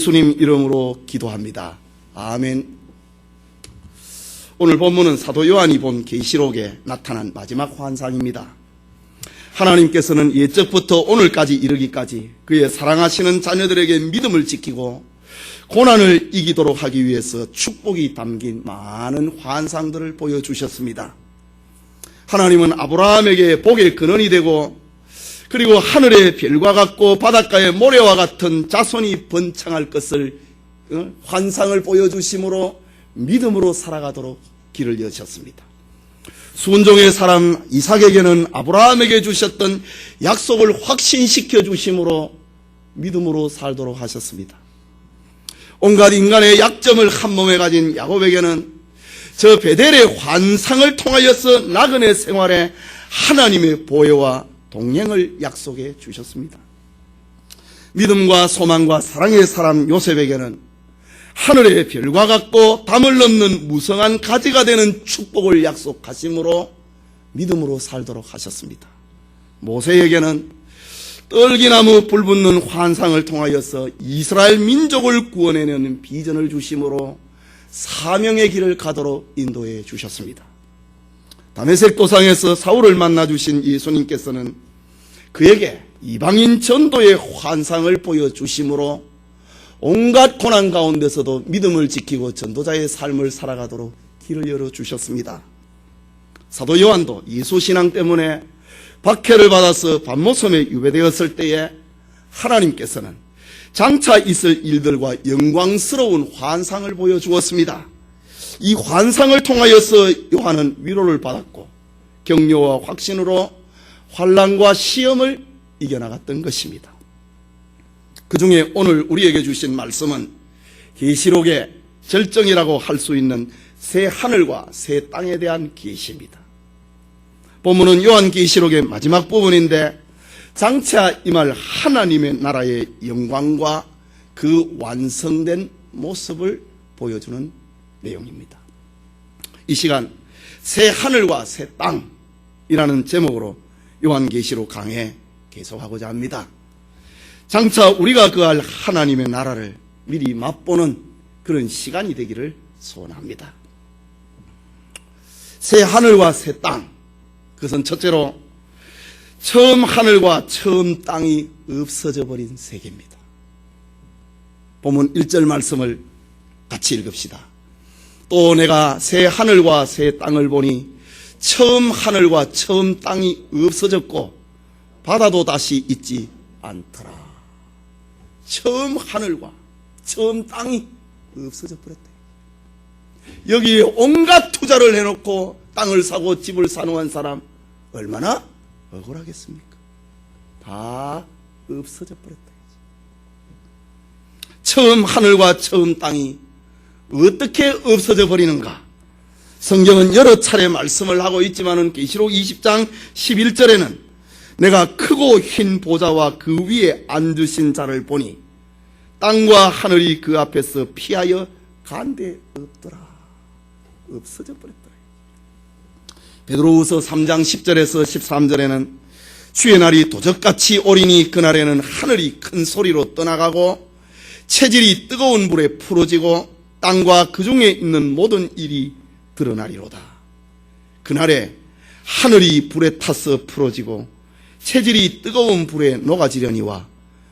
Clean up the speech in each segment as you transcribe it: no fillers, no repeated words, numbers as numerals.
예수님 이름으로 기도합니다. 아멘. 오늘 본문은 사도 요한이 본 계시록에 나타난 마지막 환상입니다. 하나님께서는 옛적부터 오늘까지 이르기까지 그의 사랑하시는 자녀들에게 믿음을 지키고 고난을 이기도록 하기 위해서 축복이 담긴 많은 환상들을 보여주셨습니다. 하나님은 아브라함에게 복의 근원이 되고 그리고 하늘의 별과 같고 바닷가의 모래와 같은 자손이 번창할 것을 환상을 보여주심으로 믿음으로 살아가도록 길을 여셨습니다. 순종의 사람 이삭에게는 아브라함에게 주셨던 약속을 확신시켜 주심으로 믿음으로 살도록 하셨습니다. 온갖 인간의 약점을 한 몸에 가진 야곱에게는 저 베델의 환상을 통하여서 나그네 생활에 하나님의 보혜와 동행을 약속해 주셨습니다. 믿음과 소망과 사랑의 사람 요셉에게는 하늘의 별과 같고 담을 넘는 무성한 가지가 되는 축복을 약속하심으로 믿음으로 살도록 하셨습니다. 모세에게는 떨기나무 불붙는 환상을 통하여서 이스라엘 민족을 구원해내는 비전을 주심으로 사명의 길을 가도록 인도해 주셨습니다. 다메섹 도상에서 사울을 만나 주신 예수님께서는 그에게 이방인 전도의 환상을 보여주심으로 온갖 고난 가운데서도 믿음을 지키고 전도자의 삶을 살아가도록 길을 열어주셨습니다. 사도 요한도 예수신앙 때문에 박해를 받아서 반모섬에 유배되었을 때에 하나님께서는 장차 있을 일들과 영광스러운 환상을 보여주었습니다. 이 환상을 통하여서 요한은 위로를 받았고 격려와 확신으로 환난과 시험을 이겨나갔던 것입니다. 그 중에 오늘 우리에게 주신 말씀은 계시록의 절정이라고 할 수 있는 새 하늘과 새 땅에 대한 계시입니다. 본문은 요한계시록의 마지막 부분인데 장차 임할 하나님의 나라의 영광과 그 완성된 모습을 보여주는 내용입니다. 이 시간 새 하늘과 새 땅이라는 제목으로 요한계시록 강해 계속하고자 합니다. 장차 우리가 그할 하나님의 나라를 미리 맛보는 그런 시간이 되기를 소원합니다. 새 하늘과 새 땅, 그것은 첫째로 처음 하늘과 처음 땅이 없어져 버린 세계입니다. 본문 1절 말씀을 같이 읽읍시다. 또 내가 새 하늘과 새 땅을 보니 처음 하늘과 처음 땅이 없어졌고 바다도 다시 있지 않더라. 처음 하늘과 처음 땅이 없어져 버렸다. 여기에 온갖 투자를 해놓고 땅을 사고 집을 사놓은 사람 얼마나 억울하겠습니까? 다 없어져 버렸다. 처음 하늘과 처음 땅이 어떻게 없어져 버리는가? 성경은 여러 차례 말씀을 하고 있지만은 계시록 20장 11절에는 내가 크고 흰 보좌와 그 위에 앉으신 자를 보니 땅과 하늘이 그 앞에서 피하여 간데 없더라. 없어져 버렸더라. 베드로후서 3장 10절에서 13절에는 주의 날이 도적같이 오리니 그날에는 하늘이 큰 소리로 떠나가고 체질이 뜨거운 불에 풀어지고 땅과 그 중에 있는 모든 일이 드러나리로다. 그날에 하늘이 불에 타서 풀어지고 체질이 뜨거운 불에 녹아지려니와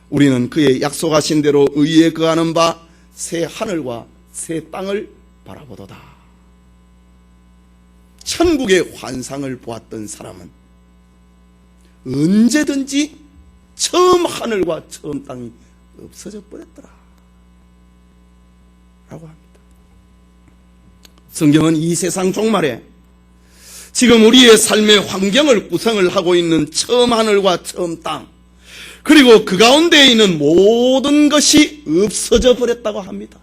우리는 그의 약속하신 대로 의에 거하는 바 새 하늘과 새 땅을 바라보도다. 천국의 환상을 보았던 사람은 언제든지 처음 하늘과 처음 땅이 없어져 버렸더라 라고 합니다. 성경은 이 세상 종말에 지금 우리의 삶의 환경을 구성을 하고 있는 처음 하늘과 처음 땅, 그리고 그 가운데에 있는 모든 것이 없어져 버렸다고 합니다.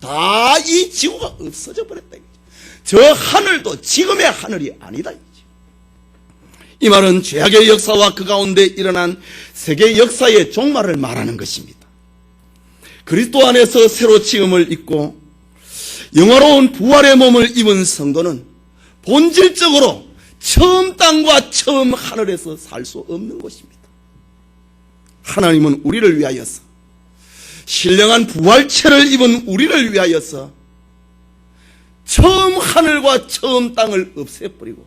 다 이 지구가 없어져 버렸다. 저 하늘도 지금의 하늘이 아니다. 이 말은 죄악의 역사와 그 가운데 일어난 세계 역사의 종말을 말하는 것입니다. 그리스도 안에서 새로 지음을 입고 영화로운 부활의 몸을 입은 성도는 본질적으로 처음 땅과 처음 하늘에서 살 수 없는 것입니다. 하나님은 우리를 위하여서 신령한 부활체를 입은 우리를 위하여서 처음 하늘과 처음 땅을 없애버리고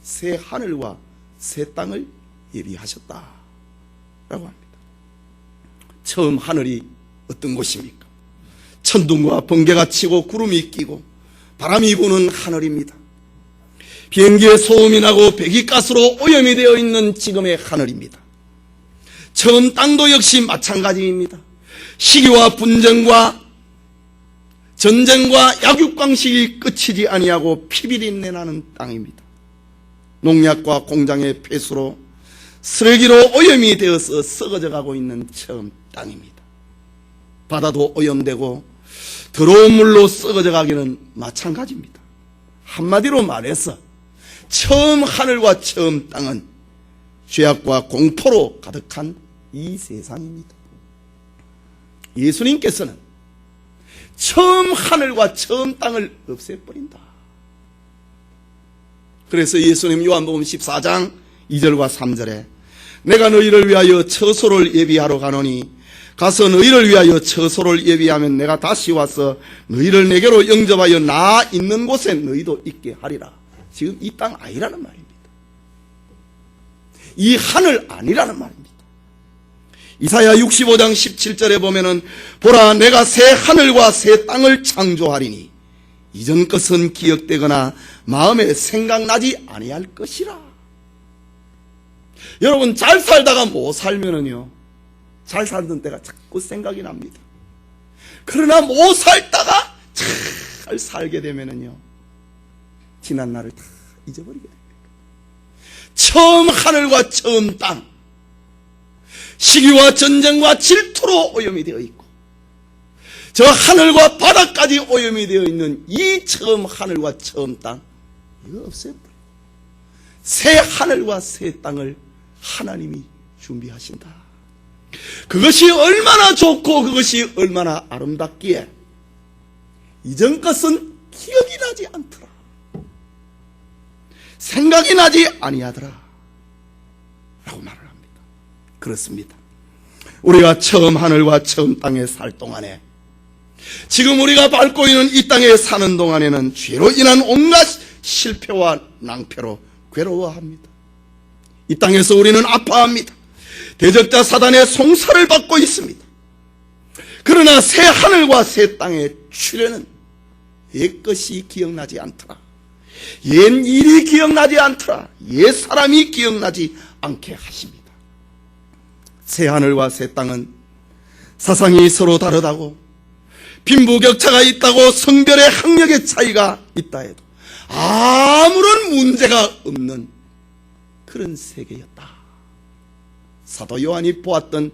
새 하늘과 새 땅을 예비하셨다라고 합니다. 처음 하늘이 어떤 곳입니까? 천둥과 번개가 치고 구름이 끼고 바람이 부는 하늘입니다. 비행기의 소음이 나고 배기가스로 오염이 되어 있는 지금의 하늘입니다. 처음 땅도 역시 마찬가지입니다. 시기와 분쟁과 전쟁과 약육강식이 끝이지 아니하고 피비린내 나는 땅입니다. 농약과 공장의 폐수로 쓰레기로 오염이 되어서 썩어져 가고 있는 처음 땅입니다. 바다도 오염되고 더러운 물로 썩어져 가기는 마찬가지입니다. 한마디로 말해서 처음 하늘과 처음 땅은 죄악과 공포로 가득한 이 세상입니다. 예수님께서는 처음 하늘과 처음 땅을 없애버린다. 그래서 예수님 요한복음 14장 2절과 3절에 내가 너희를 위하여 처소를 예비하러 가노니 가서 너희를 위하여 처소를 예비하면 내가 다시 와서 너희를 내게로 영접하여 나 있는 곳에 너희도 있게 하리라. 지금 이 땅 아니라는 말입니다. 이 하늘 아니라는 말입니다. 이사야 65장 17절에 보면은 보라 내가 새 하늘과 새 땅을 창조하리니 이전 것은 기억되거나 마음에 생각나지 아니할 것이라. 여러분 잘 살다가 못 살면은요 잘 살던 때가 자꾸 생각이 납니다. 그러나 못 살다가 잘 살게 되면은요 지난 날을 다 잊어버리게 됩니다. 처음 하늘과 처음 땅, 시기와 전쟁과 질투로 오염이 되어 있고 저 하늘과 바다까지 오염이 되어 있는 이 처음 하늘과 처음 땅, 이거 없애버리고 새 하늘과 새 땅을 하나님이 준비하신다. 그것이 얼마나 좋고 그것이 얼마나 아름답기에 이전 것은 기억이 나지 않더라, 생각이 나지 아니하더라 라고 말을 합니다. 그렇습니다. 우리가 처음 하늘과 처음 땅에 살 동안에, 지금 우리가 밟고 있는 이 땅에 사는 동안에는 죄로 인한 온갖 실패와 낭패로 괴로워합니다. 이 땅에서 우리는 아파합니다. 대적자 사단의 송사를 받고 있습니다. 그러나 새 하늘과 새 땅의 출현은 옛것이 기억나지 않더라, 옛 일이 기억나지 않더라, 옛 사람이 기억나지 않게 하십니다. 새 하늘과 새 땅은 사상이 서로 다르다고, 빈부격차가 있다고, 성별의 학력의 차이가 있다 해도 아무런 문제가 없는 그런 세계였다. 사도 요한이 보았던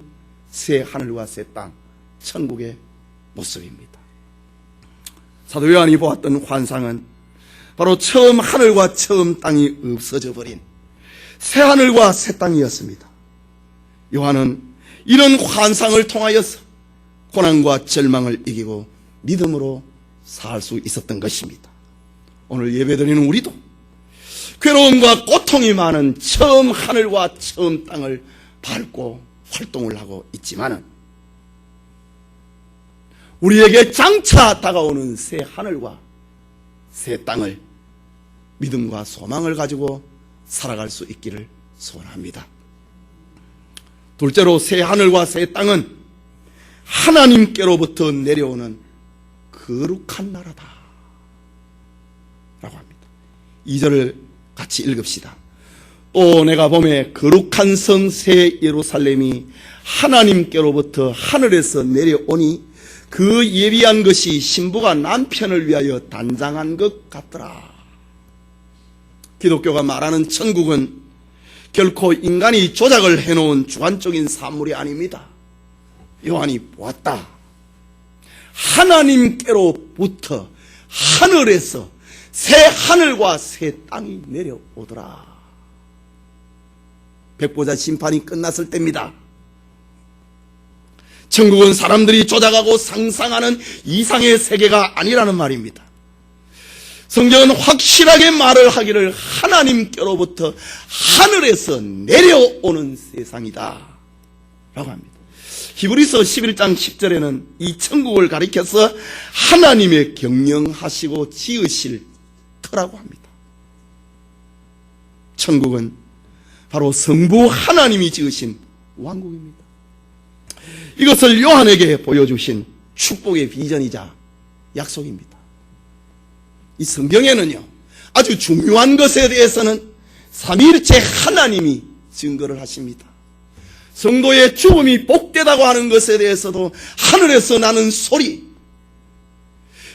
새 하늘과 새 땅, 천국의 모습입니다. 사도 요한이 보았던 환상은 바로 처음 하늘과 처음 땅이 없어져 버린 새 하늘과 새 땅이었습니다. 요한은 이런 환상을 통하여서 고난과 절망을 이기고 믿음으로 살 수 있었던 것입니다. 오늘 예배드리는 우리도 괴로움과 고통이 많은 처음 하늘과 처음 땅을 밟고 활동을 하고 있지만은 우리에게 장차 다가오는 새 하늘과 새 땅을 믿음과 소망을 가지고 살아갈 수 있기를 소원합니다. 둘째로 새 하늘과 새 땅은 하나님께로부터 내려오는 거룩한 나라다 라고 합니다. 2절을 같이 읽읍시다. 또 내가 보매 거룩한 성 새 예루살렘이 하나님께로부터 하늘에서 내려오니 그 예비한 것이 신부가 남편을 위하여 단장한 것 같더라. 기독교가 말하는 천국은 결코 인간이 조작을 해놓은 주관적인 산물이 아닙니다. 요한이 보았다. 하나님께로부터 하늘에서 새 하늘과 새 땅이 내려오더라. 백보자 심판이 끝났을 때입니다. 천국은 사람들이 조작하고 상상하는 이상의 세계가 아니라는 말입니다. 성경은 확실하게 말을 하기를 하나님께로부터 하늘에서 내려오는 세상이다 라고 합니다. 히브리서 11장 10절에는 이 천국을 가리켜서 하나님의 경영하시고 지으실 터라고 합니다. 천국은 바로 성부 하나님이 지으신 왕국입니다. 이것을 요한에게 보여주신 축복의 비전이자 약속입니다. 이 성경에는요, 아주 중요한 것에 대해서는 삼위일체 하나님이 증거를 하십니다. 성도의 죽음이 복되다고 하는 것에 대해서도 하늘에서 나는 소리,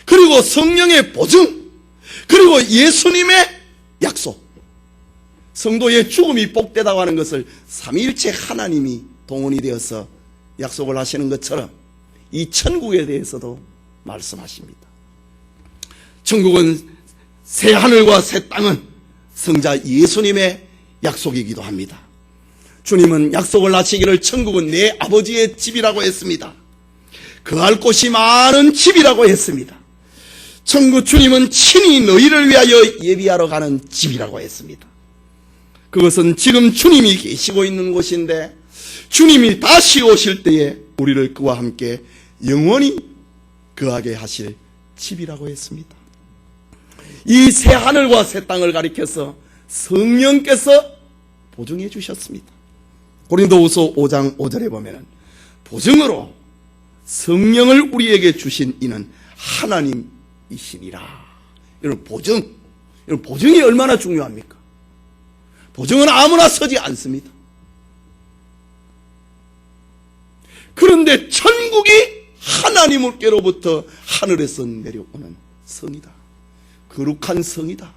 그리고 성령의 보증, 그리고 예수님의 약속, 성도의 죽음이 복되다고 하는 것을 삼위일체 하나님이 동원이 되어서 약속을 하시는 것처럼 이 천국에 대해서도 말씀하십니다. 천국은 새 하늘과 새 땅은 성자 예수님의 약속이기도 합니다. 주님은 약속을 하시기를 천국은 내 아버지의 집이라고 했습니다. 거할 곳이 많은 집이라고 했습니다. 천국 주님은 친히 너희를 위하여 예비하러 가는 집이라고 했습니다. 그것은 지금 주님이 계시고 있는 곳인데 주님이 다시 오실 때에 우리를 그와 함께 영원히 거하게 하실 집이라고 했습니다. 이 새 하늘과 새 땅을 가리켜서 성령께서 보증해 주셨습니다. 고린도후서 5장 5절에 보면 보증으로 성령을 우리에게 주신 이는 하나님이시니라. 이런 보증이 얼마나 중요합니까? 보증은 아무나 서지 않습니다. 그런데 천국이 하나님께로부터 하늘에서 내려오는 성이다. 거룩한 성이다.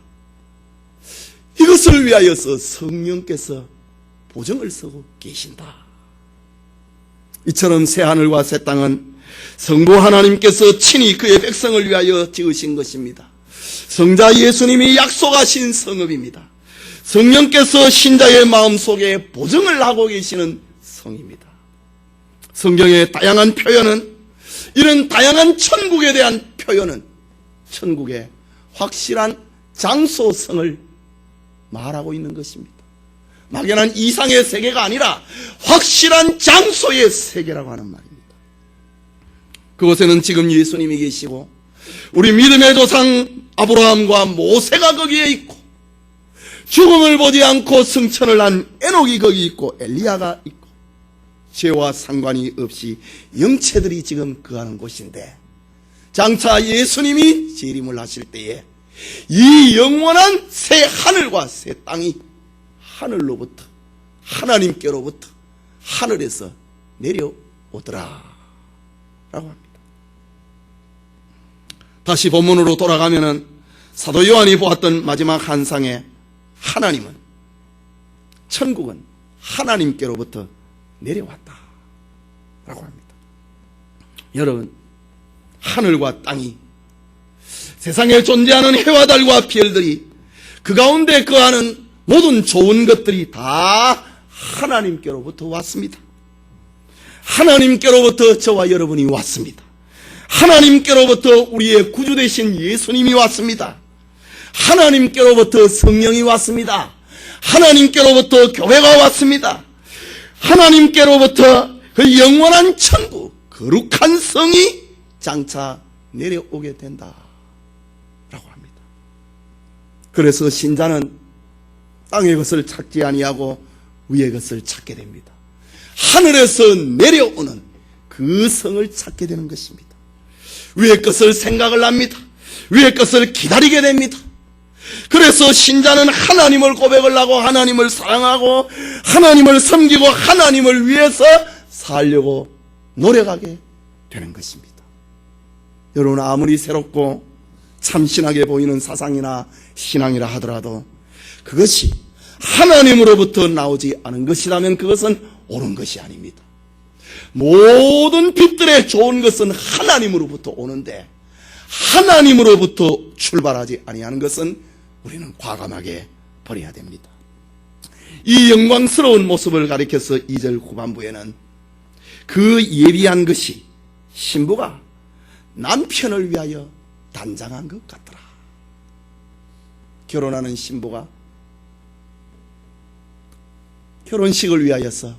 이것을 위하여서 성령께서 보증을 서고 계신다. 이처럼 새 하늘과 새 땅은 성부 하나님께서 친히 그의 백성을 위하여 지으신 것입니다. 성자 예수님이 약속하신 성읍입니다. 성령께서 신자의 마음속에 보증을 하고 계시는 성입니다. 성경의 다양한 표현은, 이런 다양한 천국에 대한 표현은 천국의 확실한 장소성을 말하고 있는 것입니다. 막연한 이상의 세계가 아니라 확실한 장소의 세계라고 하는 말입니다. 그곳에는 지금 예수님이 계시고 우리 믿음의 조상 아브라함과 모세가 거기에 있고 죽음을 보지 않고 승천을 한 에녹이 거기 있고 엘리야가 있고 죄와 상관이 없이 영체들이 지금 거하는 곳인데, 장차 예수님이 재림을 하실 때에 이 영원한 새 하늘과 새 땅이 하늘로부터, 하나님께로부터 하늘에서 내려오더라 라고 합니다. 다시 본문으로 돌아가면은 사도 요한이 보았던 마지막 환상에 하나님은, 천국은 하나님께로부터 내려왔다 라고 합니다. 여러분, 하늘과 땅이, 세상에 존재하는 해와 달과 별들이, 그 가운데 거하는 모든 좋은 것들이 다 하나님께로부터 왔습니다. 하나님께로부터 저와 여러분이 왔습니다. 하나님께로부터 우리의 구주 되신 예수님이 왔습니다. 하나님께로부터 성령이 왔습니다. 하나님께로부터 교회가 왔습니다. 하나님께로부터 그 영원한 천국, 거룩한 성이 장차 내려오게 된다 라고 합니다. 그래서 신자는 땅의 것을 찾지 아니하고 위의 것을 찾게 됩니다. 하늘에서 내려오는 그 성을 찾게 되는 것입니다. 위의 것을 생각을 합니다. 위의 것을 기다리게 됩니다. 그래서 신자는 하나님을 고백을 하고 하나님을 사랑하고 하나님을 섬기고 하나님을 위해서 살려고 노력하게 되는 것입니다. 여러분, 아무리 새롭고 참신하게 보이는 사상이나 신앙이라 하더라도 그것이 하나님으로부터 나오지 않은 것이라면 그것은 옳은 것이 아닙니다. 모든 빛들의 좋은 것은 하나님으로부터 오는데 하나님으로부터 출발하지 아니하는 것은 우리는 과감하게 버려야 됩니다. 이 영광스러운 모습을 가리켜서 2절 후반부에는 그 예비한 것이 신부가 남편을 위하여 단장한 것 같더라. 결혼하는 신부가 결혼식을 위하여서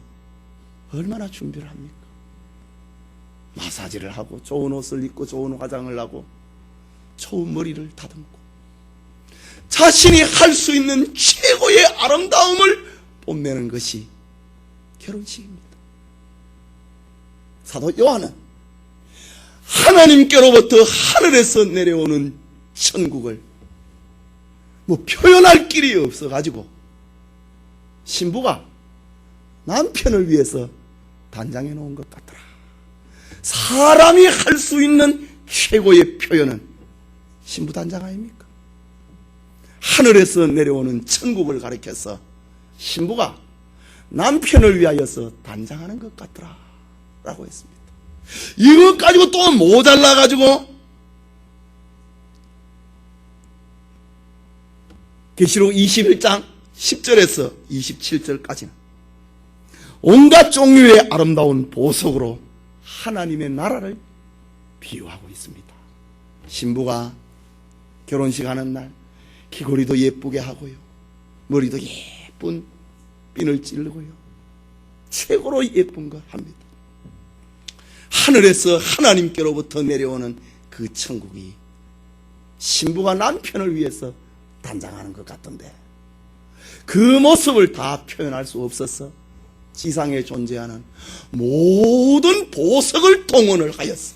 얼마나 준비를 합니까? 마사지를 하고 좋은 옷을 입고 좋은 화장을 하고 좋은 머리를 다듬고 자신이 할 수 있는 최고의 아름다움을 뽐내는 것이 결혼식입니다. 사도 요한은 하나님께로부터 하늘에서 내려오는 천국을 표현할 길이 없어가지고 신부가 남편을 위해서 단장해 놓은 것 같더라. 사람이 할 수 있는 최고의 표현은 신부 단장 아닙니까? 하늘에서 내려오는 천국을 가리켜서 신부가 남편을 위하여서 단장하는 것 같더라 라고 했습니다. 이것 가지고 또 모자라 가지고 계시록 21장 10절에서 27절까지는 온갖 종류의 아름다운 보석으로 하나님의 나라를 비유하고 있습니다. 신부가 결혼식 하는 날 귀걸이도 예쁘게 하고요, 머리도 예쁜 핀을 찌르고요, 최고로 예쁜 걸 합니다. 하늘에서 하나님께로부터 내려오는 그 천국이 신부가 남편을 위해서 단장하는 것 같던데 그 모습을 다 표현할 수 없어서 지상에 존재하는 모든 보석을 동원을 하였어.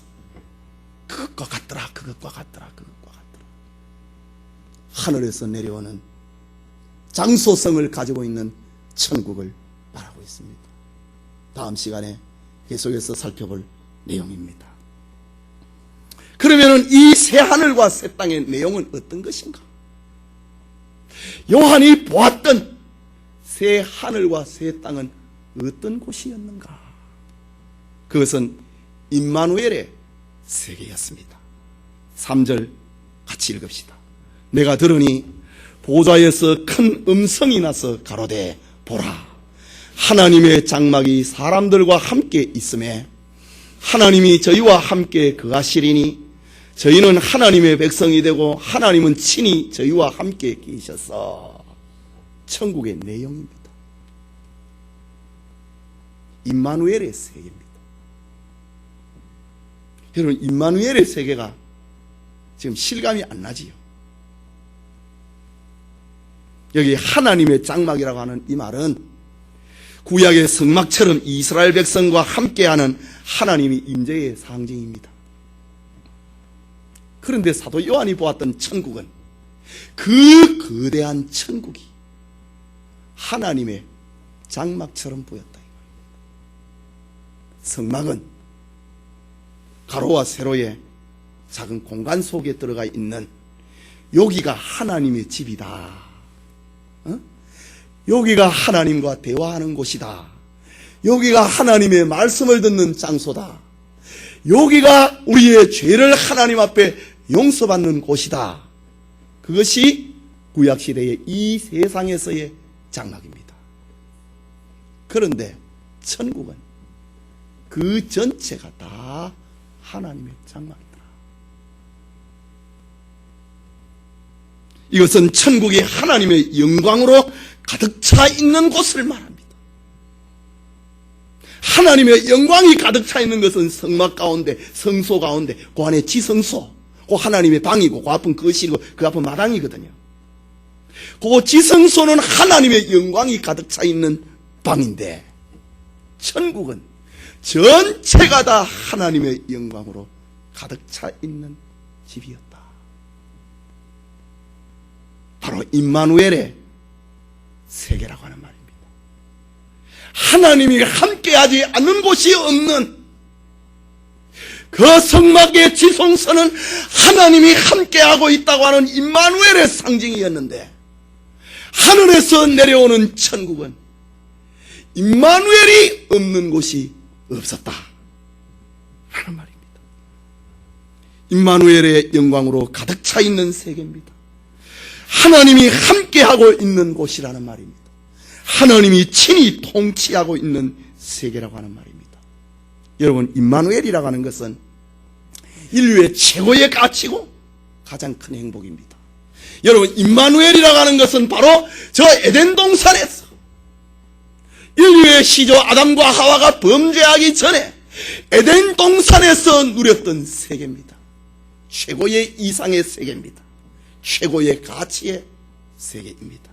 그것과 같더라, 그것과 같더라, 그것과 같더라. 하늘에서 내려오는 장소성을 가지고 있는 천국을 말하고 있습니다. 다음 시간에 계속해서 살펴볼 내용입니다. 그러면 이 새 하늘과 새 땅의 내용은 어떤 것인가? 요한이 보았던 새 하늘과 새 땅은 어떤 곳이었는가? 그것은 임마누엘의 세계였습니다. 3절 같이 읽읍시다. 내가 들으니 보좌에서 큰 음성이 나서 가로되 보라, 하나님의 장막이 사람들과 함께 있음에 하나님이 저희와 함께 거하시리니 저희는 하나님의 백성이 되고 하나님은 친히 저희와 함께 계셔서. 천국의 내용입니다. 임마누엘의 세계입니다. 여러분, 임마누엘의 세계가 지금 실감이 안 나지요. 여기 하나님의 장막이라고 하는 이 말은 구약의 성막처럼 이스라엘 백성과 함께하는 하나님의 임재의 상징입니다. 그런데 사도 요한이 보았던 천국은 그 거대한 천국이 하나님의 장막처럼 보였다. 성막은 가로와 세로의 작은 공간 속에 들어가 있는 여기가 하나님의 집이다. 여기가 하나님과 대화하는 곳이다. 여기가 하나님의 말씀을 듣는 장소다. 여기가 우리의 죄를 하나님 앞에 용서받는 곳이다. 그것이 구약시대의 이 세상에서의 장막입니다. 그런데 천국은 그 전체가 다 하나님의 장막이더라. 이것은 천국이 하나님의 영광으로 가득 차 있는 곳을 말합니다. 하나님의 영광이 가득 차 있는 것은 성막 가운데, 성소 가운데, 그 안에 지성소, 그 하나님의 방이고, 그 앞은 거실이고, 그 앞은 마당이거든요. 그 지성소는 하나님의 영광이 가득 차 있는 방인데, 천국은 전체가 다 하나님의 영광으로 가득 차 있는 집이었다. 바로 임마누엘의 세계라고 하는 말입니다. 하나님이 함께하지 않는 곳이 없는 그 성막의 지성소는 하나님이 함께하고 있다고 하는 임마누엘의 상징이었는데, 하늘에서 내려오는 천국은 임마누엘이 없는 곳이 없었다 하는 말입니다. 임마누엘의 영광으로 가득 차 있는 세계입니다. 하나님이 함께하고 있는 곳이라는 말입니다. 하나님이 친히 통치하고 있는 세계라고 하는 말입니다. 여러분, 임마누엘이라고 하는 것은 인류의 최고의 가치고 가장 큰 행복입니다. 여러분, 임마누엘이라고 하는 것은 바로 저 에덴 동산에서 인류의 시조 아담과 하와가 범죄하기 전에 에덴 동산에서 누렸던 세계입니다. 최고의 이상의 세계입니다. 최고의 가치의 세계입니다.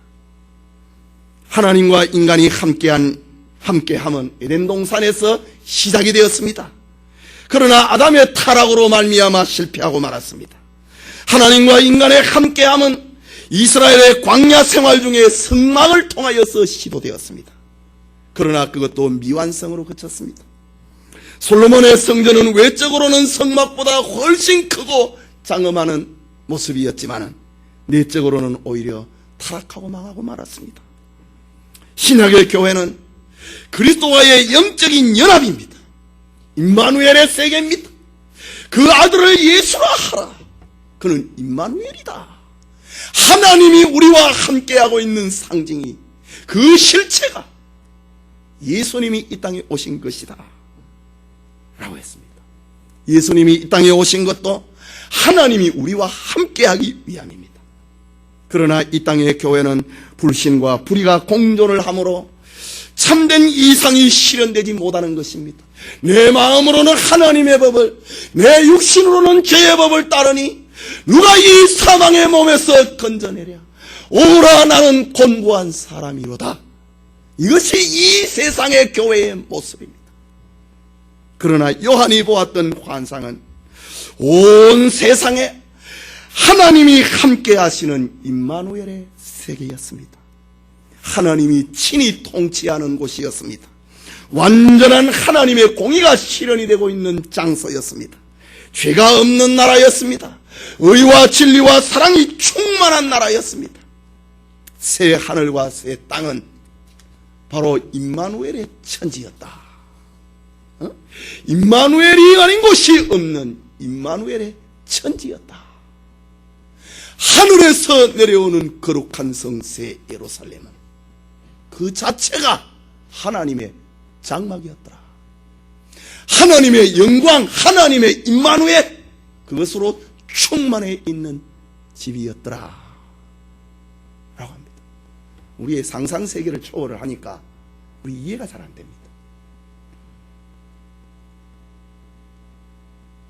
하나님과 인간이 함께함은 에덴 동산에서 시작이 되었습니다. 그러나 아담의 타락으로 말미암아 실패하고 말았습니다. 하나님과 인간의 함께함은 이스라엘의 광야 생활 중에 성막을 통하여서 시도되었습니다. 그러나 그것도 미완성으로 그쳤습니다. 솔로몬의 성전은 외적으로는 성막보다 훨씬 크고 장엄하는 모습이었지만 내적으로는 오히려 타락하고 망하고 말았습니다. 신약의 교회는 그리스도와의 영적인 연합입니다. 임마누엘의 세계입니다. 그 아들을 예수라 하라. 그는 임마누엘이다. 하나님이 우리와 함께하고 있는 상징이, 그 실체가 예수님이 이 땅에 오신 것이다 라고 했습니다. 예수님이 이 땅에 오신 것도 하나님이 우리와 함께하기 위함입니다. 그러나 이 땅의 교회는 불신과 불의가 공존을 하므로 참된 이상이 실현되지 못하는 것입니다. 내 마음으로는 하나님의 법을, 내 육신으로는 죄의 법을 따르니 누가 이 사망의 몸에서 건져내랴. 오라 나는 곤고한 사람이로다. 이것이 이 세상의 교회의 모습입니다. 그러나 요한이 보았던 환상은 온 세상에 하나님이 함께 하시는 임마누엘의 세계였습니다. 하나님이 친히 통치하는 곳이었습니다. 완전한 하나님의 공의가 실현이 되고 있는 장소였습니다. 죄가 없는 나라였습니다. 의와 진리와 사랑이 충만한 나라였습니다. 새 하늘과 새 땅은 바로 임마누엘의 천지였다. 임마누엘이 아닌 곳이 없는 임마누엘의 천지였다. 하늘에서 내려오는 거룩한 성새 예루살렘은 그 자체가 하나님의 장막이었더라. 하나님의 영광, 하나님의 임마누엘, 그것으로 충만해 있는 집이었더라 라고 합니다. 우리의 상상세계를 초월을 하니까 우리 이해가 잘 안 됩니다.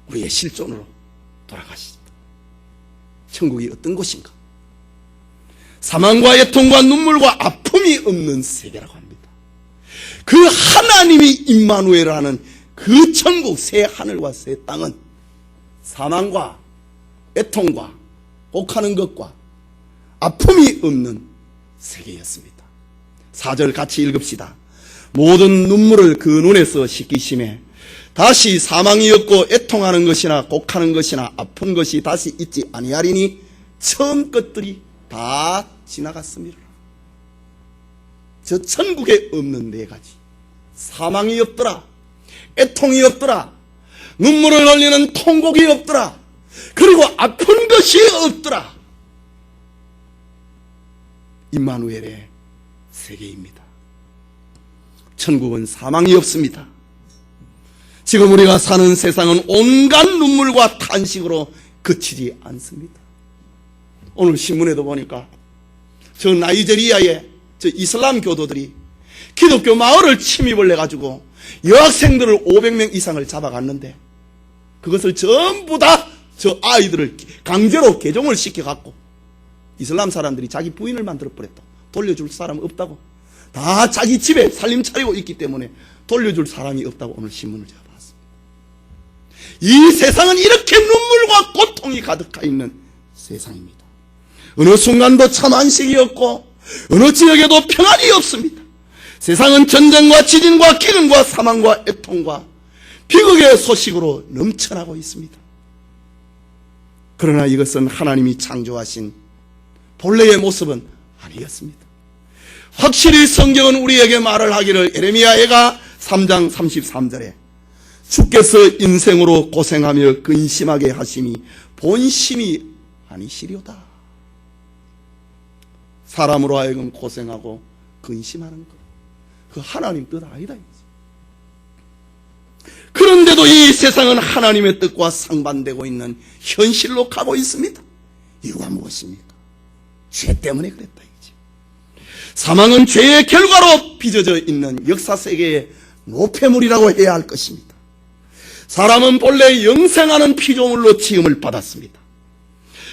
우리의 실존으로 돌아가십니다. 천국이 어떤 곳인가? 사망과 애통과 눈물과 아픔이 없는 세계라고 합니다. 그 하나님이 임마누엘하는 그 천국, 새 하늘과 새 땅은 사망과 애통과 곡하는 것과 아픔이 없는 세계였습니다. 4절 같이 읽읍시다. 모든 눈물을 그 눈에서 씻기심에 다시 사망이 없고 애통하는 것이나 곡하는 것이나 아픈 것이 다시 있지 아니하리니 처음 것들이 다 지나갔습니다. 저 천국에 없는 네 가지, 사망이 없더라, 애통이 없더라, 눈물을 흘리는 통곡이 없더라, 그리고 아픈 것이 없더라. 임마누엘의 세계입니다. 천국은 사망이 없습니다. 지금 우리가 사는 세상은 온갖 눈물과 탄식으로 그치지 않습니다. 오늘 신문에도 보니까 저 나이지리아의 저 이슬람 교도들이 기독교 마을을 침입을 해가지고 여학생들을 500명 이상을 잡아갔는데 그것을 전부 다 저 아이들을 강제로 개종을 시켜갖고 이슬람 사람들이 자기 부인을 만들어버렸다. 돌려줄 사람 없다고. 다 자기 집에 살림 차리고 있기 때문에 돌려줄 사람이 없다고 오늘 신문을 제가 봤습니다. 이 세상은 이렇게 눈물과 고통이 가득하 있는 세상입니다. 어느 순간도 참 안식이 없고 어느 지역에도 평안이 없습니다. 세상은 전쟁과 지진과 기근과 사망과 애통과 비극의 소식으로 넘쳐나고 있습니다. 그러나 이것은 하나님이 창조하신 본래의 모습은 아니었습니다. 확실히 성경은 우리에게 말을 하기를 예레미야가 3장 33절에 주께서 인생으로 고생하며 근심하게 하심이 본심이 아니시려다. 사람으로 하여금 고생하고 근심하는 것, 그 하나님 뜻 아니다. 그런데도 이 세상은 하나님의 뜻과 상반되고 있는 현실로 가고 있습니다. 이유가 무엇입니까? 죄 때문에 그랬다 이거지. 사망은 죄의 결과로 빚어져 있는 역사 세계의 노폐물이라고 해야 할 것입니다. 사람은 본래 영생하는 피조물로 지음을 받았습니다.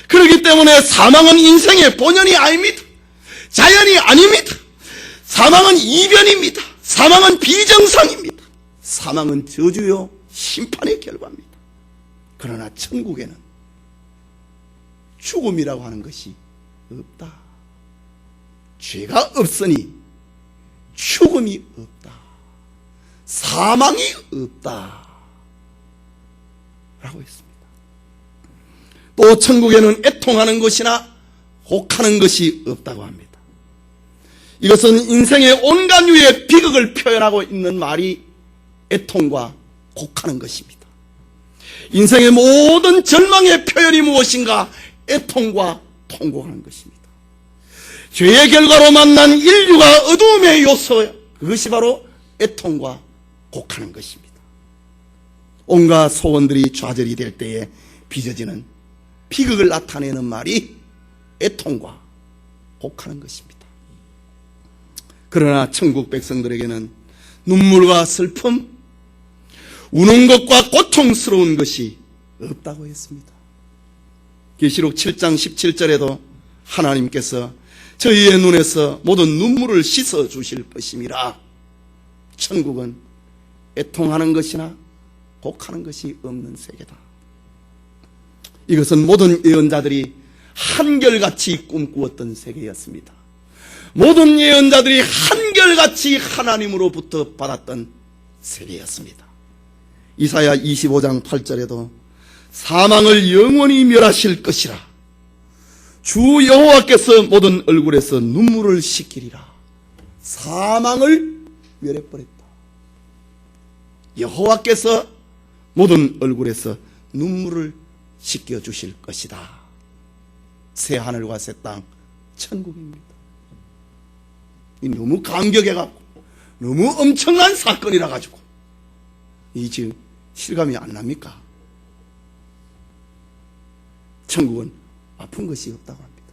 그렇기 때문에 사망은 인생의 본연이 아닙니다. 자연이 아닙니다. 사망은 이변입니다. 사망은 비정상입니다. 사망은 저주요 심판의 결과입니다. 그러나 천국에는 죽음이라고 하는 것이 없다. 죄가 없으니 죽음이 없다. 사망이 없다. 라고 했습니다. 또 천국에는 애통하는 것이나 혹하는 것이 없다고 합니다. 이것은 인생의 온갖 유의 비극을 표현하고 있는 말이 애통과 혹하는 것입니다. 인생의 모든 절망의 표현이 무엇인가? 애통과 통곡하는 것입니다. 죄의 결과로 만난 인류가 어두움의 요소, 그것이 바로 애통과 곡하는 것입니다. 온갖 소원들이 좌절이 될 때에 빚어지는 비극을 나타내는 말이 애통과 곡하는 것입니다. 그러나 천국 백성들에게는 눈물과 슬픔, 우는 것과 고통스러운 것이 없다고 했습니다. 계시록 7장 17절에도 하나님께서 저희의 눈에서 모든 눈물을 씻어 주실 것임이라. 천국은 애통하는 것이나 곡하는 것이 없는 세계다. 이것은 모든 예언자들이 한결같이 꿈꾸었던 세계였습니다. 모든 예언자들이 한결같이 하나님으로부터 받았던 세계였습니다. 이사야 25장 8절에도 사망을 영원히 멸하실 것이라. 주 여호와께서 모든 얼굴에서 눈물을 씻기리라. 사망을 멸해버렸다. 여호와께서 모든 얼굴에서 눈물을 씻겨주실 것이다. 새 하늘과 새 땅, 천국입니다. 너무 감격해갖고 너무 엄청난 사건이라 가지고 이 지금 실감이 안 납니까? 천국은 아픈 것이 없다고 합니다.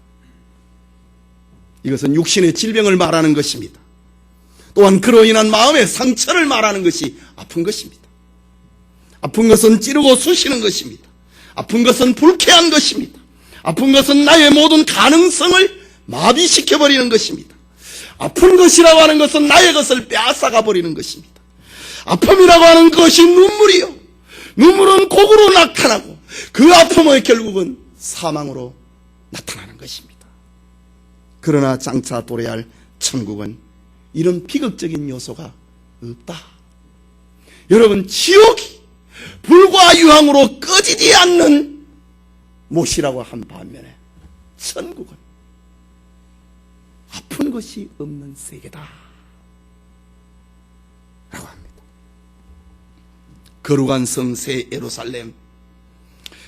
이것은 육신의 질병을 말하는 것입니다. 또한 그로 인한 마음의 상처를 말하는 것이 아픈 것입니다. 아픈 것은 찌르고 쑤시는 것입니다. 아픈 것은 불쾌한 것입니다. 아픈 것은 나의 모든 가능성을 마비시켜버리는 것입니다. 아픈 것이라고 하는 것은 나의 것을 빼앗아가 버리는 것입니다. 아픔이라고 하는 것이 눈물이요. 눈물은 곡으로 나타나고 그 아픔의 결국은 사망으로 나타나는 것입니다. 그러나 장차 도래할 천국은 이런 비극적인 요소가 없다. 여러분, 지옥이 불과 유황으로 꺼지지 않는 못이라고 한 반면에 천국은 아픈 것이 없는 세계다 라고 합니다. 거룩한 성 새 예루살렘,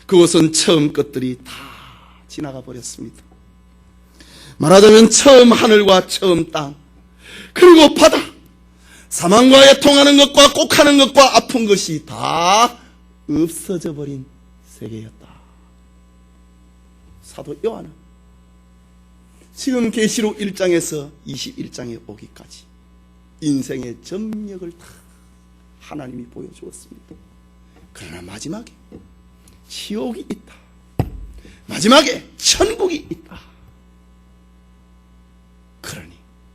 그것은 처음 것들이 다 지나가 버렸습니다. 말하자면 처음 하늘과 처음 땅, 그리고 바다, 사망과 애통하는 것과 꼭하는 것과 아픈 것이 다 없어져 버린 세계였다. 사도 요한은 지금 계시록 1장에서 21장에 오기까지 인생의 점력을 다 하나님이 보여주었습니다. 그러나 마지막에 지옥이 있다. 마지막에 천국이 있다. 그러니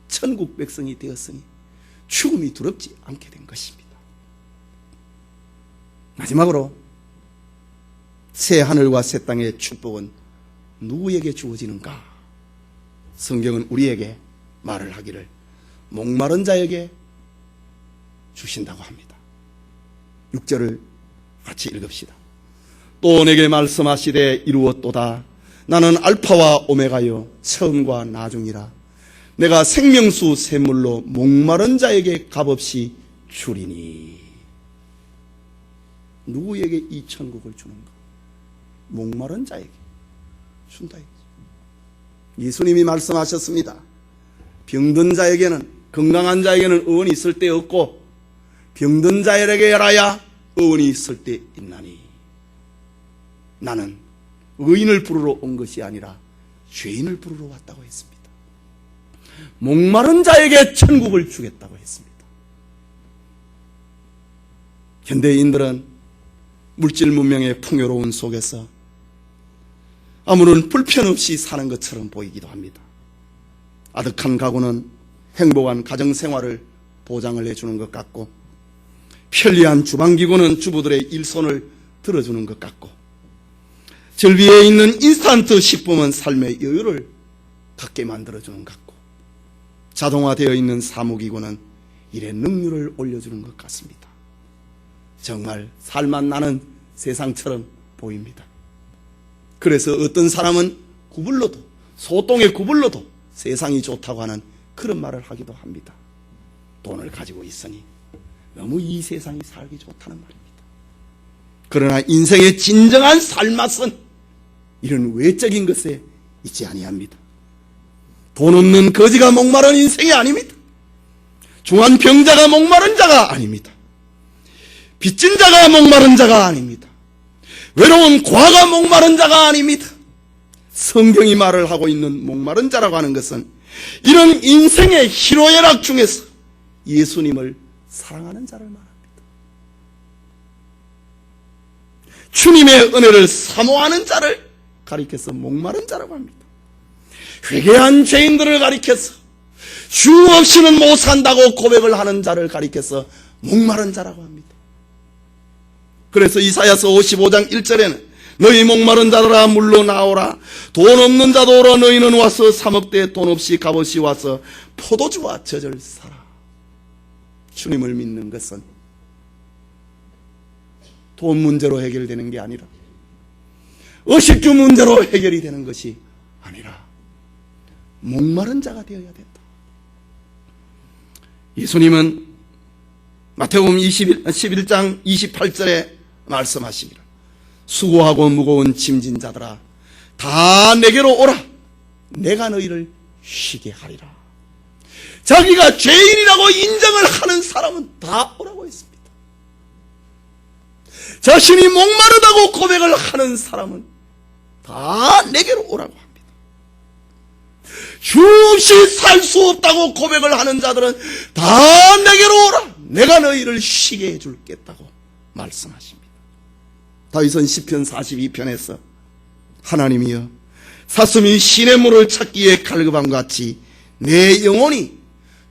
천국 백성이 되었으니 죽음이 두렵지 않게 된 것입니다. 마지막으로 새 하늘과 새 땅의 축복은 누구에게 주어지는가? 성경은 우리에게 말을 하기를 목마른 자에게 주신다고 합니다. 6절을 같이 읽읍시다. 또 내게 말씀하시되 이루었도다. 나는 알파와 오메가요 처음과 나중이라. 내가 생명수 샘물로 목마른 자에게 값없이 주리니. 누구에게 이 천국을 주는가? 목마른 자에게 준다. 예수님이 말씀하셨습니다. 병든 자에게는, 건강한 자에게는 의원이 있을 때 없고 병든 자에게라야 의원이 있을 때 있나니. 나는 의인을 부르러 온 것이 아니라 죄인을 부르러 왔다고 했습니다. 목마른 자에게 천국을 주겠다고 했습니다. 현대인들은 물질 문명의 풍요로운 속에서 아무런 불편 없이 사는 것처럼 보이기도 합니다. 아득한 가구는 행복한 가정생활을 보장을 해주는 것 같고, 편리한 주방기구는 주부들의 일손을 들어주는 것 같고, 절비에 있는 인스턴트 식품은 삶의 여유를 갖게 만들어주는 것 같고, 자동화되어 있는 사무기구는 일의 능률을 올려주는 것 같습니다. 정말 살맛 나는 세상처럼 보입니다. 그래서 어떤 사람은 구불러도, 소똥의 구불러도 세상이 좋다고 하는 그런 말을 하기도 합니다. 돈을 가지고 있으니 너무 이 세상이 살기 좋다는 말입니다. 그러나 인생의 진정한 살맛은 이런 외적인 것에 있지 아니합니다. 돈 없는 거지가 목마른 인생이 아닙니다. 중한 병자가 목마른 자가 아닙니다. 빚진 자가 목마른 자가 아닙니다. 외로운 고아가 목마른 자가 아닙니다. 성경이 말을 하고 있는 목마른 자라고 하는 것은 이런 인생의 희노애락 중에서 예수님을 사랑하는 자를 말합니다. 주님의 은혜를 사모하는 자를 가리켜서 목마른 자라고 합니다. 회개한 죄인들을 가리켜서 주 없이는 못 산다고 고백을 하는 자를 가리켜서 목마른 자라고 합니다. 그래서 이사야서 55장 1절에는 너희 목마른 자들아 물러 나오라, 돈 없는 자도 오라, 너희는 와서 사먹되 돈 없이 값없이 와서 포도주와 젖을 사라. 주님을 믿는 것은 돈 문제로 해결되는 게 아니라, 의식주 문제로 해결이 되는 것이 아니라 목마른 자가 되어야 된다. 예수님은 마태복음 11장 28절에 말씀하시기를 수고하고 무거운 짐진 자들아 다 내게로 오라, 내가 너희를 쉬게 하리라. 자기가 죄인이라고 인정을 하는 사람은 다 오라고 했습니다. 자신이 목마르다고 고백을 하는 사람은 다 내게로 오라고 합니다. 주 없이 살 수 없다고 고백을 하는 자들은 다 내게로 오라, 내가 너희를 쉬게 해줄겠다고 말씀하십니다. 다윗은 시편 42편에서 하나님이여 사슴이 시냇물을 찾기에 갈급함 같이 내 영혼이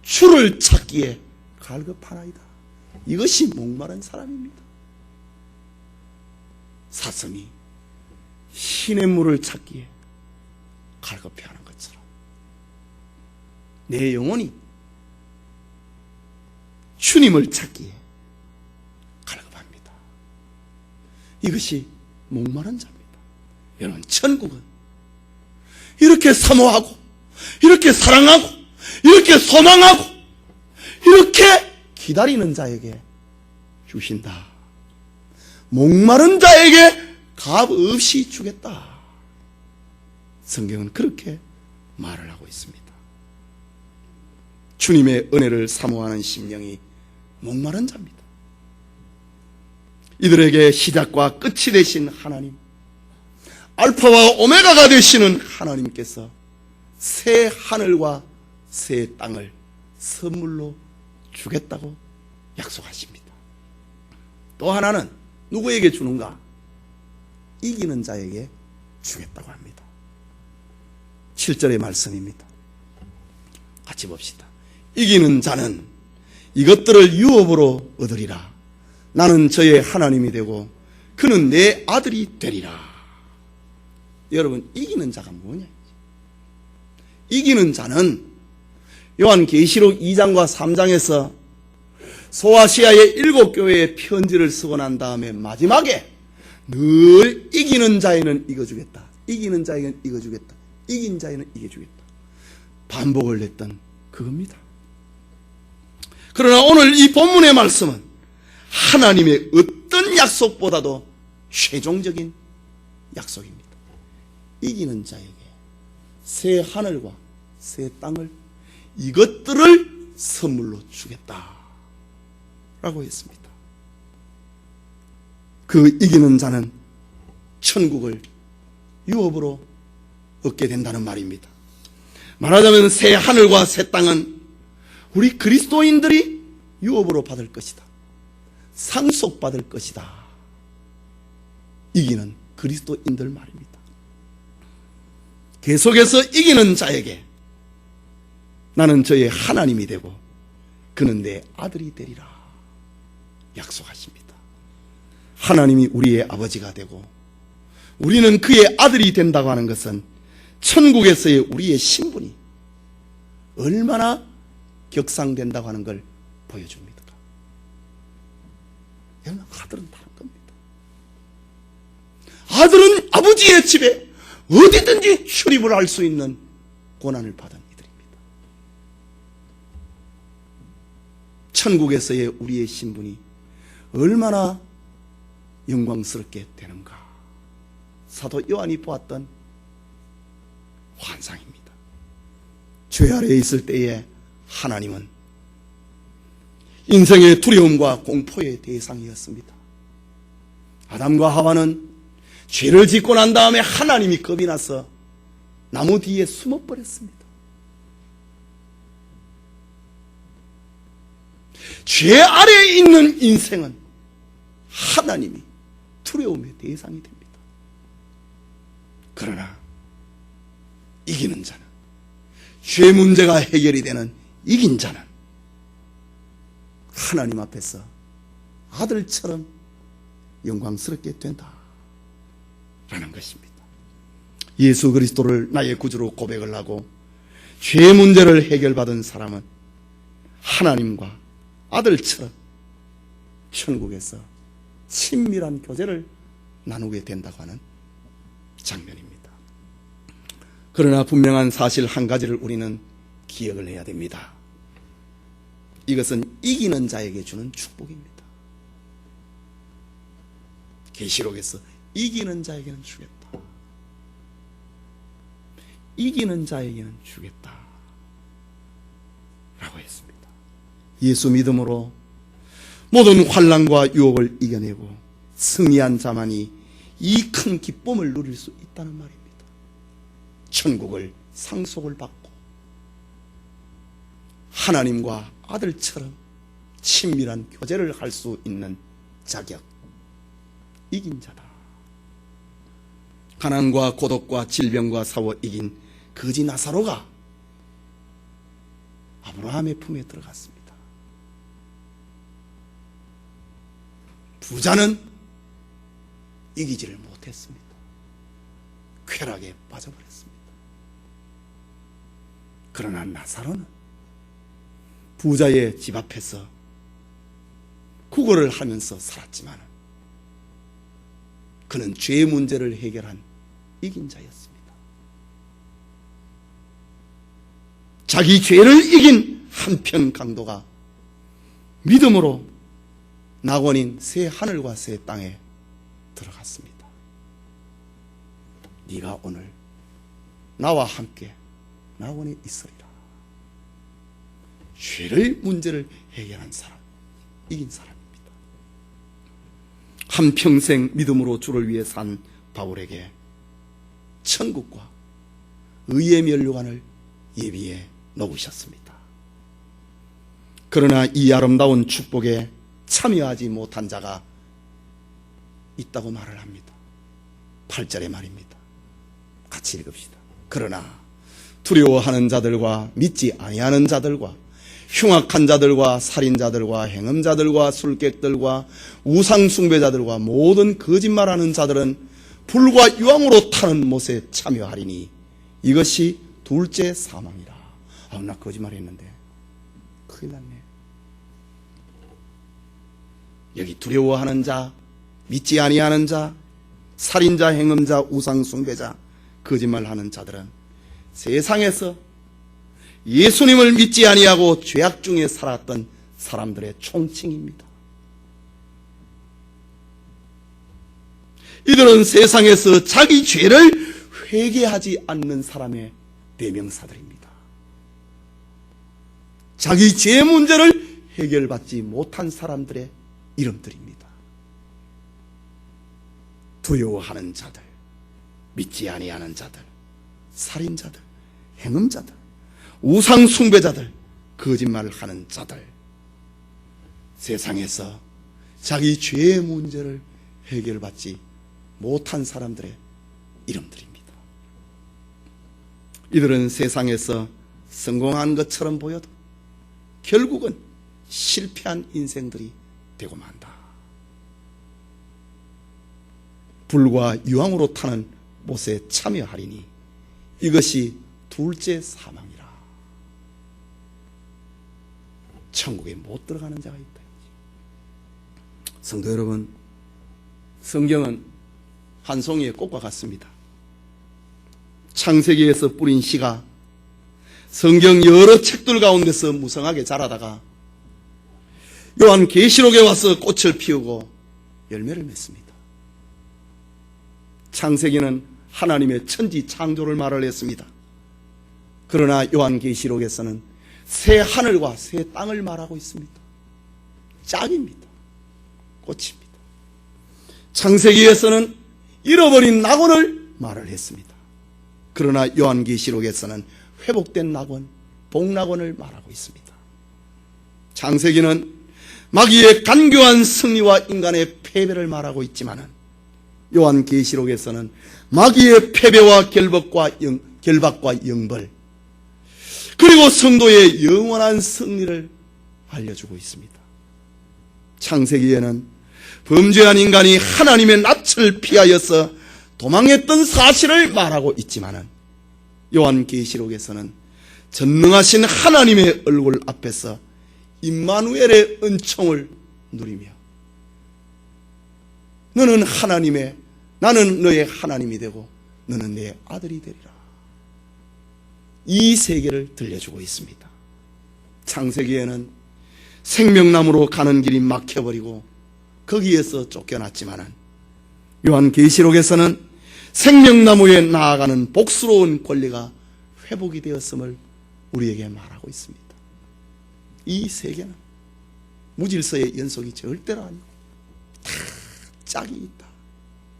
주를 찾기에 갈급하나이다. 이것이 목마른 사람입니다. 사슴이 시냇물을 찾기에 갈급해하는 것처럼 내 영혼이 주님을 찾기에 갈급합니다. 이것이 목마른 자입니다. 여러분, 천국은 이렇게 사모하고 이렇게 사랑하고 이렇게 소망하고 이렇게 기다리는 자에게 주신다. 목마른 자에게 값 없이 주겠다. 성경은 그렇게 말을 하고 있습니다. 주님의 은혜를 사모하는 심령이 목마른 자입니다. 이들에게 시작과 끝이 되신 하나님, 알파와 오메가가 되시는 하나님께서 새 하늘과 새 땅을 선물로 주겠다고 약속하십니다. 또 하나는 누구에게 주는가? 이기는 자에게 주겠다고 합니다. 7절의 말씀입니다. 같이 봅시다. 이기는 자는 이것들을 유업으로 얻으리라. 나는 저의 하나님이 되고 그는 내 아들이 되리라. 여러분, 이기는 자가 뭐냐? 이기는 자는 요한계시록 2장과 3장에서 소아시아의 7교회에 편지를 쓰고 난 다음에 마지막에 늘 이기는 자에는 이거 주겠다, 이기는 자에게는 이거 주겠다, 이긴 자에는 이게 주겠다 반복을 했던 그겁니다. 그러나 오늘 이 본문의 말씀은 하나님의 어떤 약속보다도 최종적인 약속입니다. 이기는 자에게 새 하늘과 새 땅을, 이것들을 선물로 주겠다 라고 했습니다. 그 이기는 자는 천국을 유업으로 얻게 된다는 말입니다. 말하자면 새 하늘과 새 땅은 우리 그리스도인들이 유업으로 받을 것이다, 상속받을 것이다 이기는 그리스도인들 말입니다. 계속해서 이기는 자에게 나는 저의 하나님이 되고 그는 내 아들이 되리라 약속하십니다. 하나님이 우리의 아버지가 되고 우리는 그의 아들이 된다고 하는 것은 천국에서의 우리의 신분이 얼마나 격상된다고 하는 걸 보여줍니다. 여러분, 아들은 다른 겁니다. 아들은 아버지의 집에 어디든지 출입을 할 수 있는 권한을 받은 이들입니다. 천국에서의 우리의 신분이 얼마나 영광스럽게 되는가. 사도 요한이 보았던 환상입니다. 죄 아래에 있을 때에 하나님은 인생의 두려움과 공포의 대상이었습니다. 아담과 하와는 죄를 짓고 난 다음에 하나님이 겁이 나서 나무 뒤에 숨어버렸습니다. 죄 아래에 있는 인생은 하나님이 두려움의 대상이 됩니다. 그러나 이기는 자는, 죄 문제가 해결이 되는 이긴 자는 하나님 앞에서 아들처럼 영광스럽게 된다라는 것입니다. 예수 그리스도를 나의 구주로 고백을 하고 죄 문제를 해결받은 사람은 하나님과 아들처럼 천국에서 친밀한 교제를 나누게 된다고 하는 장면입니다. 그러나 분명한 사실 한 가지를 우리는 기억을 해야 됩니다. 이것은 이기는 자에게 주는 축복입니다. 계시록에서 이기는 자에게는 주겠다. 이기는 자에게는 주겠다 라고 했습니다. 예수 믿음으로 모든 환난과 유혹을 이겨내고 승리한 자만이 이 큰 기쁨을 누릴 수 있다는 말입니다. 천국을 상속을 받고 하나님과 아들처럼 친밀한 교제를 할 수 있는 자격, 이긴 자다. 가난과 고독과 질병과 싸워 이긴 거지 나사로가 아브라함의 품에 들어갔습니다. 부자는 이기지를 못했습니다. 쾌락에 빠져버렸습니다. 그러나 나사로는 부자의 집 앞에서 구걸을 하면서 살았지만 그는 죄 문제를 해결한 이긴 자였습니다. 자기 죄를 이긴 한편 강도가 믿음으로 낙원인 새 하늘과 새 땅에 들어갔습니다. 네가 오늘 나와 함께 낙원에 있으리라. 죄의 문제를 해결한 사람, 이긴 사람입니다. 한평생 믿음으로 주를 위해 산 바울에게 천국과 의의 면류관을 예비해 놓으셨습니다. 그러나 이 아름다운 축복에 참여하지 못한 자가 있다고 말을 합니다. 8절의 말입니다. 같이 읽읍시다. 그러나 두려워하는 자들과 믿지 아니하는 자들과 흉악한 자들과 살인자들과 행음자들과 술객들과 우상숭배자들과 모든 거짓말하는 자들은 불과 유황으로 타는 못에 참여하리니 이것이 둘째 사망이라. 나 거짓말했는데 큰일 났네. 여기 두려워하는 자, 믿지 아니하는 자, 살인자, 행음자, 우상숭배자, 거짓말하는 자들은 세상에서 예수님을 믿지 아니하고 죄악 중에 살았던 사람들의 총칭입니다. 이들은 세상에서 자기 죄를 회개하지 않는 사람의 대명사들입니다. 자기 죄 문제를 해결받지 못한 사람들의 이름들입니다. 두려워하는 자들, 믿지 아니하는 자들, 살인자들, 행음자들, 우상숭배자들, 거짓말을 하는 자들, 세상에서 자기 죄의 문제를 해결받지 못한 사람들의 이름들입니다. 이들은 세상에서 성공한 것처럼 보여도 결국은 실패한 인생들이 되고 만다. 불과 유황으로 타는 못에 참여하리니 이것이 둘째 사망이라. 천국에 못 들어가는 자가 있다. 성도 여러분, 성경은 한 송이의 꽃과 같습니다. 창세기에서 뿌린 씨가 성경 여러 책들 가운데서 무성하게 자라다가 요한계시록에 와서 꽃을 피우고 열매를 맺습니다. 창세기는 하나님의 천지 창조를 말을 했습니다. 그러나 요한계시록에서는 새 하늘과 새 땅을 말하고 있습니다. 짝입니다. 꽃입니다. 창세기에서는 잃어버린 낙원을 말을 했습니다. 그러나 요한계시록에서는 회복된 낙원, 복낙원을 말하고 있습니다. 창세기는 마귀의 간교한 승리와 인간의 패배를 말하고 있지만 요한계시록에서는 마귀의 패배와 결박과 영벌, 그리고 성도의 영원한 승리를 알려주고 있습니다. 창세기에는 범죄한 인간이 하나님의 낯을 피하여서 도망했던 사실을 말하고 있지만 요한계시록에서는 전능하신 하나님의 얼굴 앞에서 임마누엘의 은총을 누리며 나는 너의 하나님이 되고 너는 내 아들이 되리라. 이 세계를 들려주고 있습니다. 창세기에는 생명나무로 가는 길이 막혀버리고 거기에서 쫓겨났지만 요한계시록에서는 생명나무에 나아가는 복스러운 권리가 회복이 되었음을 우리에게 말하고 있습니다. 이 세계는 무질서의 연속이 절대로 아니고 다 짝이 있다.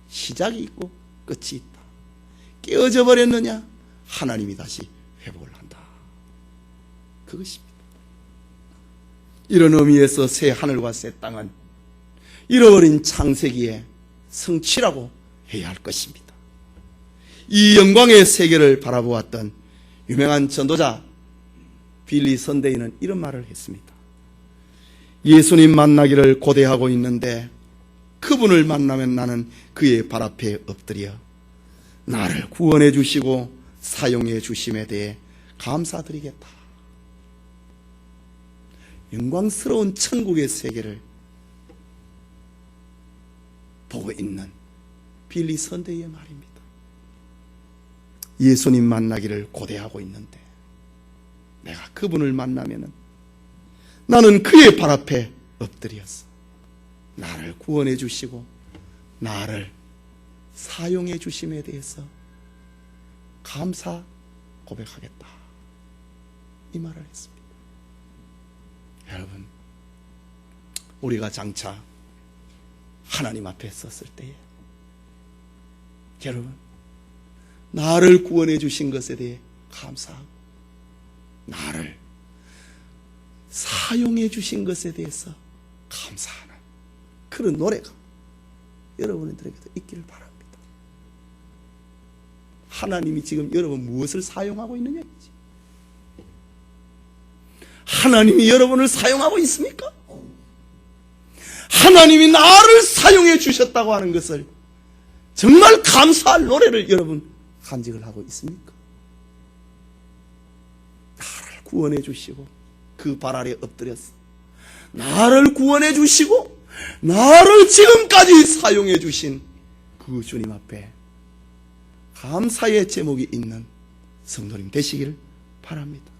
시작이 있고 끝이 있다. 깨어져 버렸느냐? 하나님이 다시 회복을 한다. 그것입니다. 이런 의미에서 새 하늘과 새 땅은 잃어버린 창세기의 성취라고 해야 할 것입니다. 이 영광의 세계를 바라보았던 유명한 전도자 빌리 선데이는 이런 말을 했습니다. 예수님 만나기를 고대하고 있는데 그분을 만나면 나는 그의 발 앞에 엎드려 나를 구원해 주시고 사용해 주심에 대해 감사드리겠다. 영광스러운 천국의 세계를 보고 있는 빌리 선데이의 말입니다. 예수님 만나기를 고대하고 있는데 내가 그분을 만나면 나는 그의 발 앞에 엎드려서 나를 구원해 주시고 나를 사용해 주심에 대해서 감사 고백하겠다. 이 말을 했습니다. 여러분, 우리가 장차 하나님 앞에 섰을 때에 여러분, 나를 구원해 주신 것에 대해 감사하고 나를 사용해 주신 것에 대해서 감사하는 그런 노래가 여러분들에게도 있기를 바랍니다. 하나님이 지금 여러분 무엇을 사용하고 있느냐? 하나님이 여러분을 사용하고 있습니까? 하나님이 나를 사용해 주셨다고 하는 것을 정말 감사할 노래를 여러분 간직을 하고 있습니까? 나를 구원해 주시고 그 발 아래 엎드렸어. 나를 구원해 주시고 나를 지금까지 사용해 주신 그 주님 앞에 감사의 제목이 있는 성도님 되시기를 바랍니다.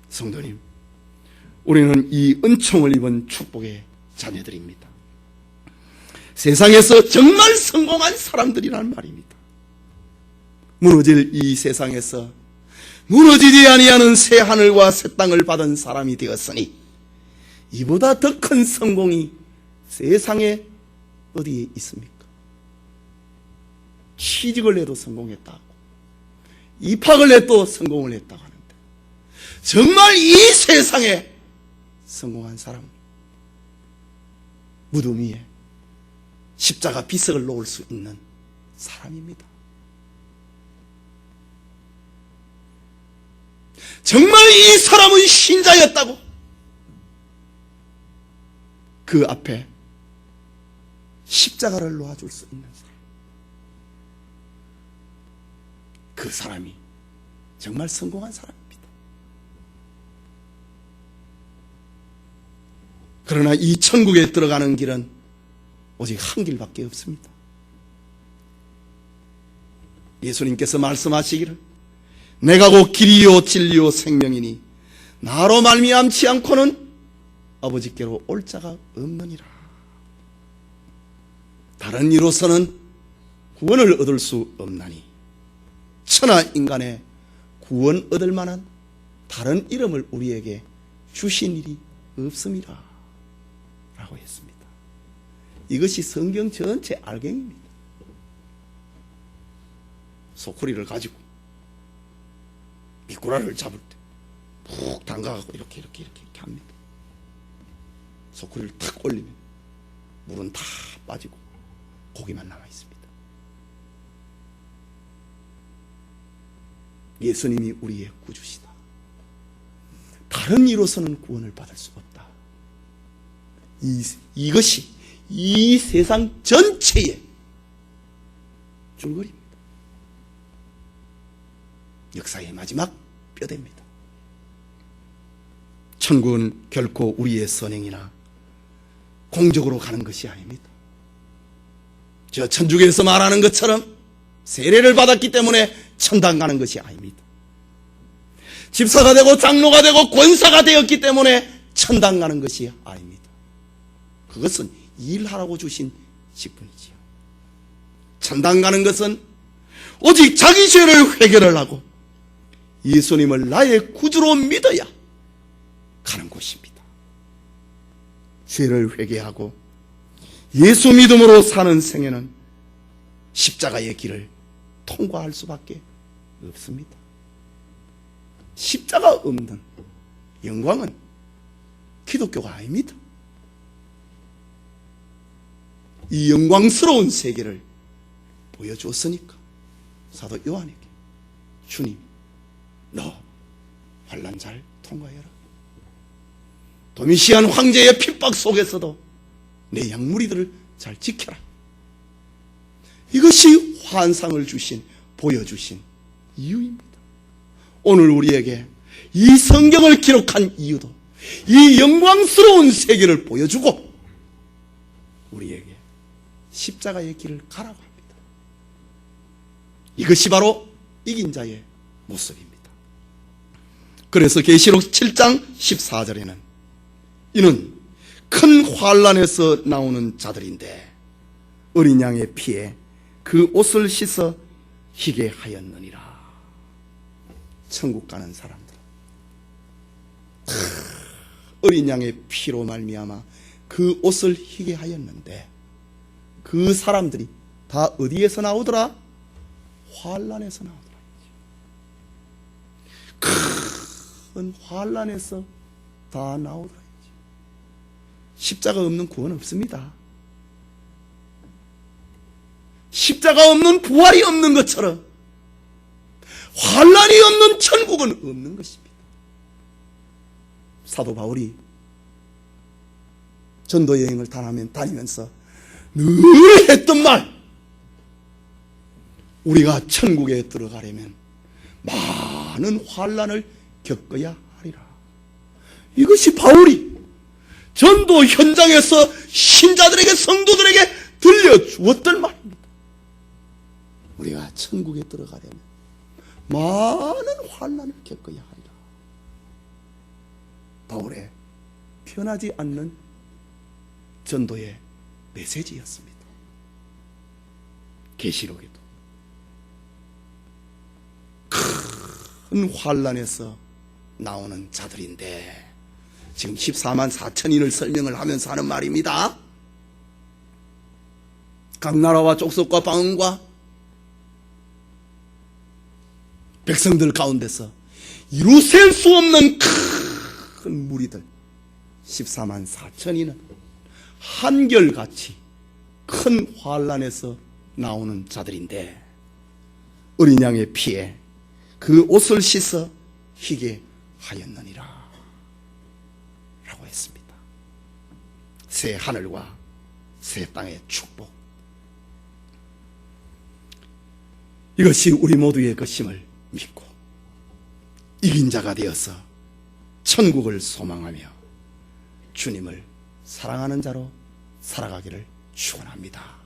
성도님, 우리는 이 은총을 입은 축복의 자녀들입니다. 세상에서 정말 성공한 사람들이란 말입니다. 무너질 이 세상에서 무너지지 아니하는 새 하늘과 새 땅을 받은 사람이 되었으니 이보다 더 큰 성공이 세상에 어디에 있습니까? 취직을 해도 성공했다고, 입학을 해도 성공을 했다고 하는데 정말 이 세상에 성공한 사람, 무덤 위에 십자가 비석을 놓을 수 있는 사람입니다. 정말 이 사람은 신자였다고 그 앞에 십자가를 놓아줄 수 있는 사람, 그 사람이 정말 성공한 사람입니다. 그러나 이 천국에 들어가는 길은 오직 한 길밖에 없습니다. 예수님께서 말씀하시기를 내가 곧 길이요 진리요 생명이니 나로 말미암지 않고는 아버지께로 올 자가 없느니라. 다른 이로서는 구원을 얻을 수 없나니 천하 인간의 구원 얻을 만한 다른 이름을 우리에게 주신 일이 없음이라 라고 했습니다. 이것이 성경 전체 알갱입니다. 소쿠리를 가지고 미꾸라지를 잡을 때 푹 담가갖고 이렇게 합니다. 소쿠리를 탁 올리면 물은 다 빠지고 고기만 남아 있습니다. 예수님이 우리의 구주시다. 다른 이로서는 구원을 받을 수 없다. 이것이 이 세상 전체의 줄거리입니다. 역사의 마지막 뼈대입니다. 천국은 결코 우리의 선행이나 공적으로 가는 것이 아닙니다. 저 천주교에서 말하는 것처럼 세례를 받았기 때문에 천당 가는 것이 아닙니다. 집사가 되고 장로가 되고 권사가 되었기 때문에 천당 가는 것이 아닙니다. 그것은 일하라고 주신 직분이지요. 천당 가는 것은 오직 자기 죄를 회개를 하고 예수님을 나의 구주로 믿어야 가는 곳입니다. 죄를 회개하고 예수 믿음으로 사는 생애는 십자가의 길을 통과할 수밖에 없습니다. 십자가 없는 영광은 기독교가 아닙니다. 이 영광스러운 세계를 보여주었으니까 사도 요한에게 주님, 너 환난 잘 통과해라. 도미시안 황제의 핍박 속에서도 내 양무리들을 잘 지켜라. 이것이 환상을 주신, 보여주신 이유입니다. 오늘 우리에게 이 성경을 기록한 이유도 이 영광스러운 세계를 보여주고 우리에게 십자가의 길을 가라고 합니다. 이것이 바로 이긴 자의 모습입니다. 그래서 계시록 7장 14절에는 이는 큰 환난에서 나오는 자들인데 어린 양의 피에 그 옷을 씻어 희게 하였느니라. 천국 가는 사람들, 어린 양의 피로 말미암아 그 옷을 희게 하였는데 그 사람들이 다 어디에서 나오더라? 환난에서 나오더라. 큰 환난에서 다 나오더라. 십자가 없는 구원 없습니다. 십자가 없는 부활이 없는 것처럼 환난이 없는 천국은 없는 것입니다. 사도 바울이 전도 여행을 다니면서 늘 했던 말, 우리가 천국에 들어가려면 많은 환난을 겪어야 하리라. 이것이 바울이 전도 현장에서 신자들에게, 성도들에게 들려주었던 말입니다. 우리가 천국에 들어가려면 많은 환난을 겪어야 하리라. 바울의 변하지 않는 전도의 메시지였습니다. 계시록에도 큰 환난에서 나오는 자들인데 지금 14만 4천인을 설명을 하면서 하는 말입니다. 각 나라와 족속과 방언과 백성들 가운데서 이루셀 수 없는 큰 무리들 14만 4천인은 한결같이 큰 환난에서 나오는 자들인데 어린 양의 피에 그 옷을 씻어 희게 하였느니라 라고 했습니다. 새 하늘과 새 땅의 축복, 이것이 우리 모두의 것임을 믿고 이긴 자가 되어서 천국을 소망하며 주님을 사랑하는 자로 살아가기를 축원합니다.